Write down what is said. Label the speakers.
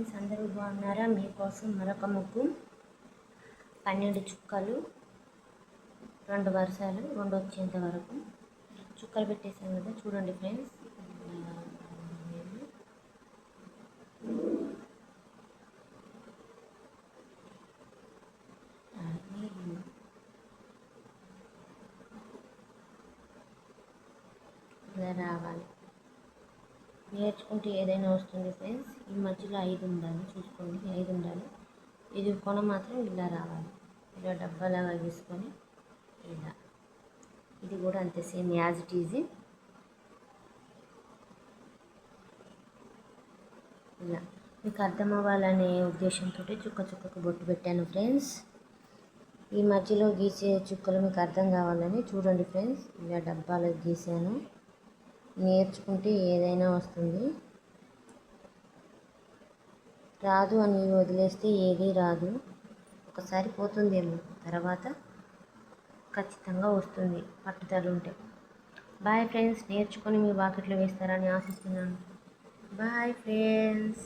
Speaker 1: Friends, అందరూ బాగున్నారా? మీకోసం మరొక ముగ్గు 12 చుక్కలు, 2 వరుసలు, 2 వచ్చేంత వరకు చుక్కలు పెట్టేసాను కదా, చూడండి ఫ్రెండ్స్. ఇలా రావాలి. నేర్చుకుంటే ఏదైనా వస్తుంది ఫ్రెండ్స్. ఈ మధ్యలో 5 ఉండాలి, చూసుకోండి, 5 ఉండాలి. ఇది కొన మాత్రం ఇలా రావాలి, ఇలా డబ్బాలాగా తీసుకొని ఇలా. ఇది కూడా అంతే, సేమ్ యాజ్ ఇట్ ఈజీ. ఇలా మీకు అర్థం అవ్వాలనే ఉద్దేశంతో చుక్క చుక్కకు బొట్టు పెట్టాను ఫ్రెండ్స్. ఈ మధ్యలో గీసే చుక్కలు మీకు అర్థం కావాలని చూడండి ఫ్రెండ్స్. ఇలా డబ్బాలకు గీసాను. నేర్చుకుంటే ఏదైనా వస్తుంది. రాదు అని వదిలేస్తే ఏదీ రాదు. ఒకసారి పోతుందేమో, తర్వాత ఖచ్చితంగా వస్తుంది పట్టుదల ఉంటే. Bye friends. నేర్చుకొని మీ వాకిట్లో వేస్తారని ఆశిస్తున్నాను. Bye friends.